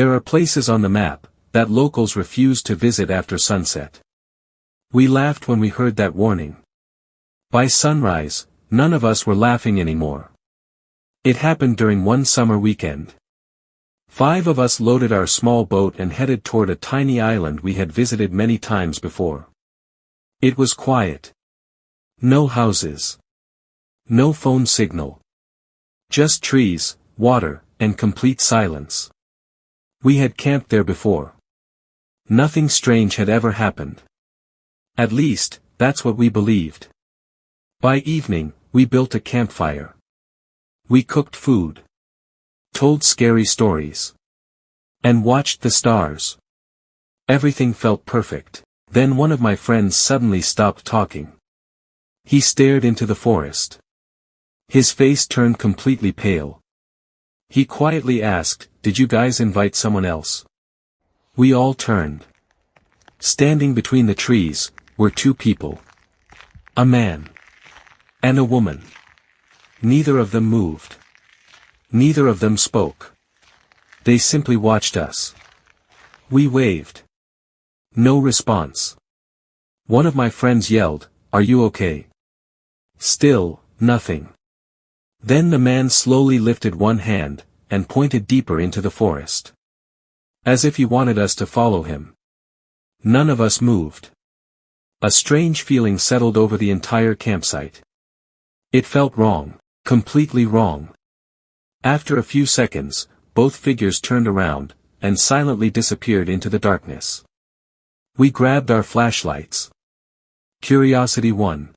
There are places on the map that locals refuse to visit after sunset. We laughed when we heard that warning. By sunrise, none of us were laughing anymore. It happened during one summer weekend. 5 of us loaded our small boat and headed toward a tiny island we had visited many times before. It was quiet. No houses. No phone signal. Just trees, water, and complete silence. We had camped there before. Nothing strange had ever happened. At least, that's what we believed. By evening, we built a campfire. We cooked food. Told scary stories. And watched the stars. Everything felt perfect. Then one of my friends suddenly stopped talking. He stared into the forest. His face turned completely pale. He quietly asked, "Did you guys invite someone else?" We all turned. Standing between the trees were 2 people. A man. And a woman. Neither of them moved. Neither of them spoke. They simply watched us. We waved. No response. One of my friends yelled, "Are you okay?" Still, nothing. Then the man slowly lifted one hand, and pointed deeper into the forest. As if he wanted us to follow him. None of us moved. A strange feeling settled over the entire campsite. It felt wrong, completely wrong. After a few seconds, both figures turned around, and silently disappeared into the darkness. We grabbed our flashlights. Curiosity won.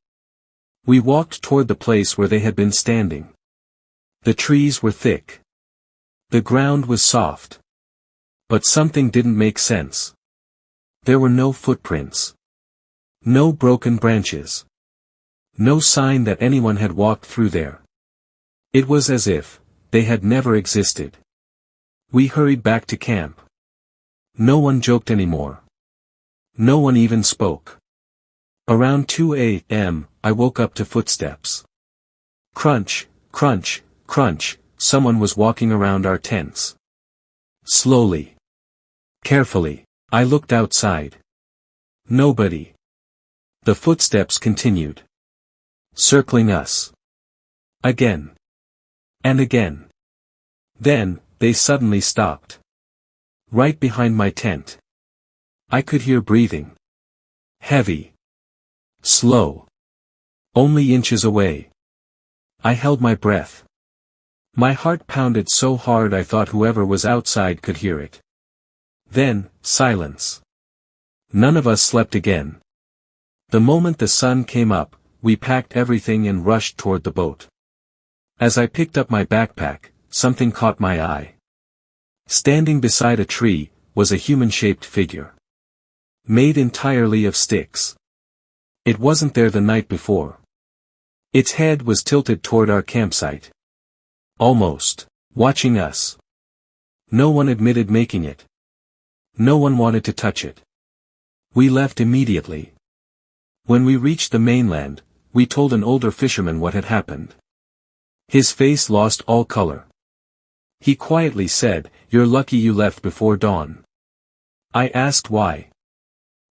We walked toward the place where they had been standing. The trees were thick. The ground was soft. But something didn't make sense. There were no footprints. No broken branches. No sign that anyone had walked through there. It was as if they had never existed. We hurried back to camp. No one joked anymore. No one even spoke. Around 2 a.m., I woke up to footsteps. Crunch, crunch, crunch, someone was walking around our tents. Slowly. Carefully, I looked outside. Nobody. The footsteps continued. Circling us. Again. And again. Then, they suddenly stopped. Right behind my tent. I could hear breathing. Heavy. Slow. Only inches away. I held my breath. My heart pounded so hard I thought whoever was outside could hear it. Then, silence. None of us slept again. The moment the sun came up, we packed everything and rushed toward the boat. As I picked up my backpack, something caught my eye. Standing beside a tree, was a human-shaped figure. Made entirely of sticks. It wasn't there the night before. Its head was tilted toward our campsite. Almost. Watching us. No one admitted making it. No one wanted to touch it. We left immediately. When we reached the mainland, we told an older fisherman what had happened. His face lost all color. He quietly said, "You're lucky you left before dawn." I asked why.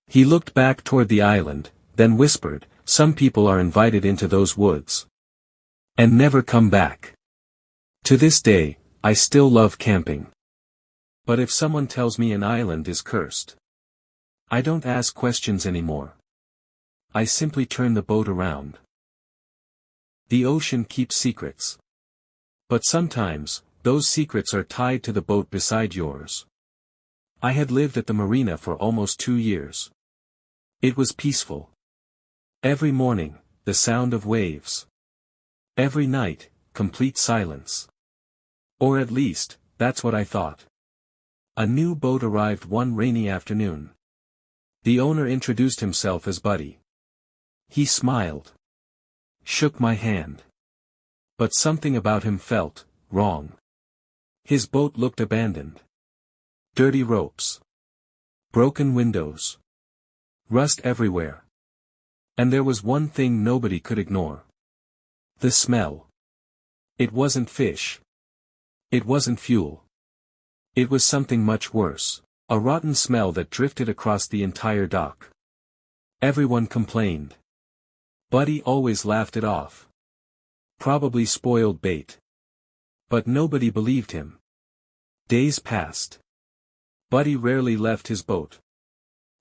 He looked back toward the island, then whispered, "Some people are invited into those woods. And never come back." To this day, I still love camping. But if someone tells me an island is cursed, I don't ask questions anymore. I simply turn the boat around. The ocean keeps secrets. But sometimes, those secrets are tied to the boat beside yours. I had lived at the marina for almost 2 years. It was peaceful. Every morning, the sound of waves. Every night, complete silence. Or at least, that's what I thought. A new boat arrived one rainy afternoon. The owner introduced himself as Buddy. He smiled. Shook my hand. But something about him felt wrong. His boat looked abandoned. Dirty ropes. Broken windows. Rust everywhere. And there was one thing nobody could ignore. The smell. It wasn't fish. It wasn't fuel. It was something much worse. A rotten smell that drifted across the entire dock. Everyone complained. Buddy always laughed it off. Probably spoiled bait. But nobody believed him. Days passed. Buddy rarely left his boat.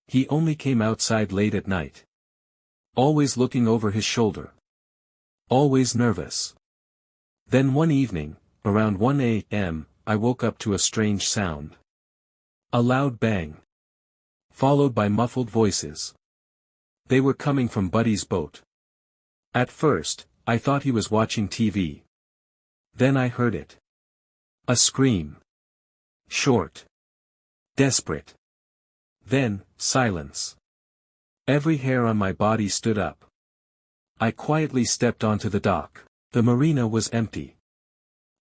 He only came outside late at night. Always looking over his shoulder. Always nervous. Then one evening, around 1 a.m., I woke up to a strange sound. A loud bang. Followed by muffled voices. They were coming from Buddy's boat. At first, I thought he was watching TV. Then I heard it. A scream. Short. Desperate. Then, silence. Every hair on my body stood up. I quietly stepped onto the dock. The marina was empty.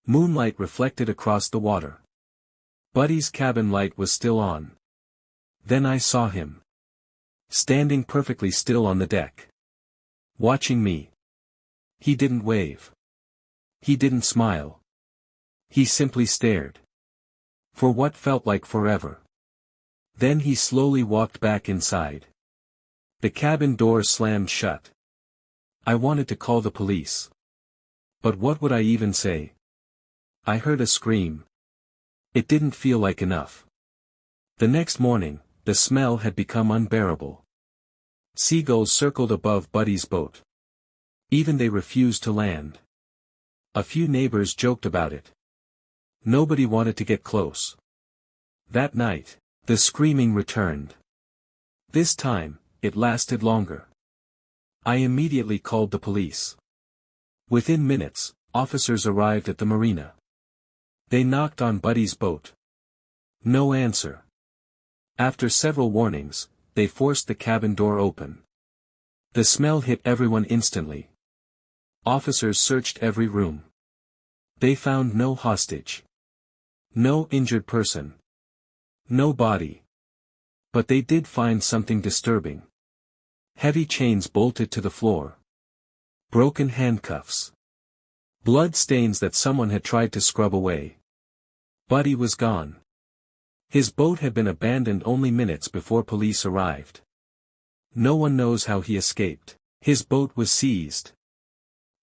Moonlight reflected across the water. Buddy's cabin light was still on. Then I saw him. Standing perfectly still on the deck. Watching me. He didn't wave. He didn't smile. He simply stared. For what felt like forever. Then he slowly walked back inside. The cabin door slammed shut. I wanted to call the police. But what would I even say? I heard a scream. It didn't feel like enough. The next morning, the smell had become unbearable. Seagulls circled above Buddy's boat. Even they refused to land. A few neighbors joked about it. Nobody wanted to get close. That night, the screaming returned. This time, it lasted longer. I immediately called the police. Within minutes, officers arrived at the marina. They knocked on Buddy's boat. No answer. After several warnings, they forced the cabin door open. The smell hit everyone instantly. Officers searched every room. They found no hostage. No injured person. No body. But they did find something disturbing. Heavy chains bolted to the floor. Broken handcuffs. Blood stains that someone had tried to scrub away. Buddy was gone. His boat had been abandoned only minutes before police arrived. No one knows how he escaped. His boat was seized.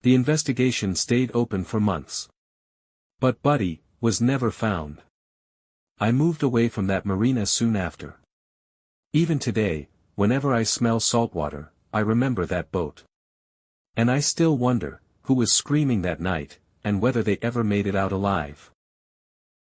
The investigation stayed open for months. But Buddy was never found. I moved away from that marina soon after. Even today, whenever I smell salt water, I remember that boat. And I still wonder, who was screaming that night, and whether they ever made it out alive.